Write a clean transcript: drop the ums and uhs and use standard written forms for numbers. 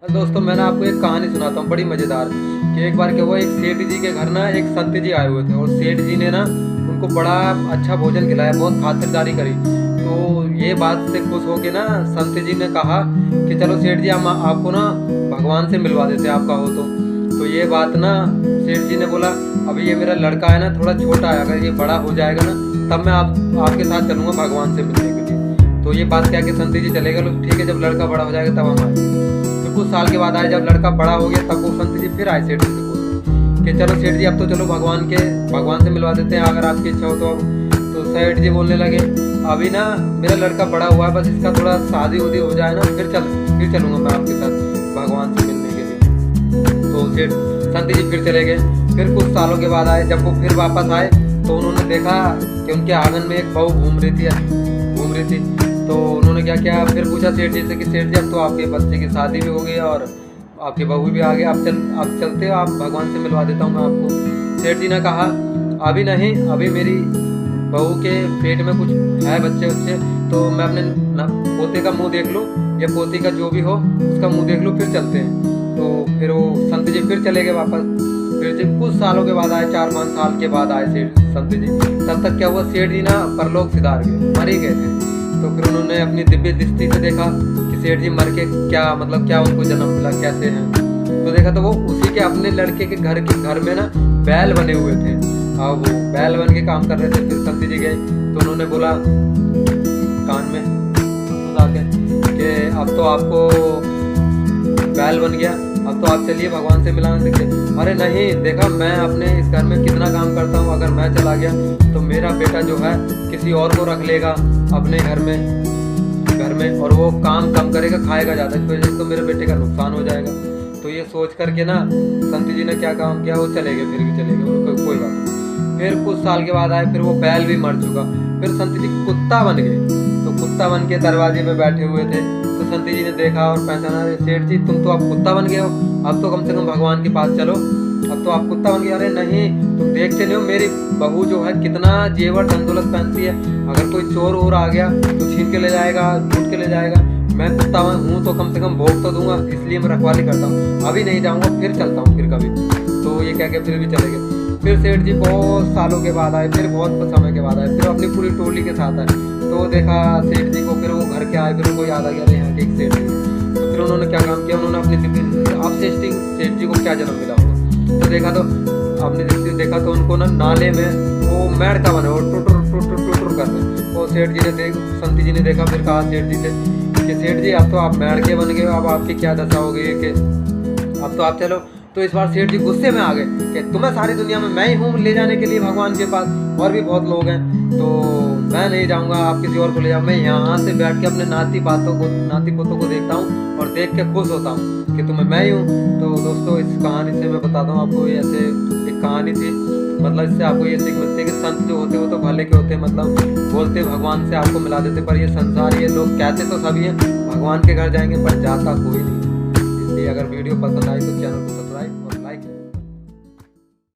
दोस्तों मैं ना आपको एक कहानी सुनाता हूँ बड़ी मज़ेदार कि एक बार क्या हुआ। एक सेठ जी के घर ना एक संत जी आए हुए थे और सेठ जी ने ना उनको बड़ा अच्छा भोजन खिलाया, बहुत खातिरदारी करी। तो ये बात से खुश होके ना संत जी ने कहा कि चलो सेठ जी हम आपको ना भगवान से मिलवा देते हैं, आप कहो तो ये बात ना सेठ जी ने बोला अभी ये मेरा लड़का है ना थोड़ा छोटा है, अगर ये बड़ा हो जाएगा ना तब मैं आपके साथ चलूँगा भगवान से मिलने के लिए। तो ये बात क्या कि संत जी चले गए। ठीक है, जब लड़का बड़ा हो जाएगा तब हम आएंगे। कुछ साल के बाद आए, जब लड़का बड़ा हो गया तब वो संत जी फिर आए सेठ जी से बोलते कि चलो सेठ जी अब तो चलो भगवान से मिलवा देते हैं, अगर आपकी इच्छा हो तो। अब तो सेठ जी बोलने लगे अभी ना मेरा लड़का बड़ा हुआ है, बस इसका थोड़ा शादी उदी हो जाए ना फिर चलूंगा मैं आपके साथ भगवान से मिलने के लिए। तो सेठ संत जी फिर चले गए। फिर कुछ सालों के बाद आए, जब वो फिर वापस आए तो उन्होंने देखा कि उनके आंगन में एक बहू घूम रही थी। तो उन्होंने क्या किया, फिर पूछा सेठ जी से कि सेठ जी अब तो आपके बच्चे की शादी भी हो गई और आपके बहू भी आ गए, आप चलते हो, आप भगवान से मिलवा देता हूँ मैं आपको। सेठ जी ने कहा अभी नहीं, अभी मेरी बहू के पेट में कुछ है बच्चे, तो मैं अपने पोते का मुंह देख लूँ या पोती का जो भी हो उसका मुंह देख लूँ फिर चलते हैं। तो फिर वो संत जी फिर चले गए वापस। फिर जब कुछ सालों के बाद आए, 4-5 साल के बाद आए संत जी, तब तक क्या हुआ सेठ जी ना परलोक सिधार गए, मर ही गए थे। तो फिर उन्होंने अपनी दिव्य दृष्टि से देखा कि सेठ जी मर के क्या उनको जन्म मिला, कैसे हैं। तो देखा तो वो उसी के अपने लड़के के घर में ना बैल बने हुए थे। अब वो बैल बन के काम कर रहे थे। फिर संत जी गए तो उन्होंने बोला कान में कि अब तो आपको बैल बन गया, अब तो आप चलिए भगवान से मिलाने सीखिए। अरे नहीं, देखा मैं अपने इस घर में कितना काम करता हूँ, अगर मैं चला गया तो मेरा बेटा जो है किसी और को रख लेगा अपने घर में और वो काम कम करेगा, खाएगा ज़्यादा, इस वजह से तो मेरे बेटे का नुकसान हो जाएगा। तो ये सोच करके ना संत जी ने क्या काम किया, वो चले गए, फिर भी चले गए, उनको कोई बात नहीं। फिर कुछ साल के बाद आए, फिर वो बैल भी मर चुका। फिर संत जी कुत्ता बन गए। तो कुत्ता बन के दरवाजे में बैठे हुए थे। तो संत जी ने देखा और पहचाना, सेठ जी तुम तो अब कुत्ता बन गए हो, अब तो कम से कम भगवान के पास चलो, अब तो आप कुत्ता बन गए। अरे नहीं, तुम देखते नहीं हो मेरी बहू जो है कितना जेवर धन दौलत पहनती है, अगर कोई चोर और आ गया तो छीन के ले जाएगा, लूट के ले जाएगा। मैं कुत्ता हूँ तो कम से कम भोग तो दूंगा, इसलिए मैं रखवाली करता हूँ, अभी नहीं जाऊँगा, फिर चलता हूँ फिर कभी। तो ये कह के फिर भी चले गए। फिर सेठ जी बहुत सालों के बाद आए, फिर बहुत समय के बाद आए, फिर अपनी पूरी टोली के साथ आए। तो देखा सेठ जी को, फिर वो घर के आए, फिर उनको याद आ गया यहाँ के एक सेठ जी। तो फिर उन्होंने क्या काम किया, उन्होंने अपनी अब सेठ जी को क्या जन्म मिला होगा। तो देखा तो आपने देखा तो उनको ना नाले में वो मेड़ का बना, वो टुटर कर रहे। वो सेठ जी ने संत जी ने देखा, फिर कहा सेठ जी से कि सेठ जी अब तो आप मेड़ के बन गए, अब आपकी क्या दशा हो गई कि अब तो आप चलो। तो इस बार सेठ जी गुस्से में आ गए कि तुम्हें सारी दुनिया में मैं ही हूँ ले जाने के लिए भगवान के पास, और भी बहुत लोग हैं, तो मैं नहीं जाऊँगा, आप किसी और को ले जाओ। मैं यहाँ से बैठ के अपने नाती पोतों को देखता हूँ और देख के खुश होता हूँ कि तुम्हें मैं ही हूँ। तो दोस्तों इस कहानी से मैं बताता हूँ आपको, ये ऐसे एक कहानी थी, मतलब इससे आपको ये सीख मिलती है कि संत जो होते हैं वो तो भले के होते हैं, मतलब बोलते भगवान से आपको मिला देते, पर ये संसार ये लोग कहते तो सभी हैं भगवान के घर जाएंगे पर जाता कोई नहीं। इसलिए अगर वीडियो पसंद आई तो चैनल को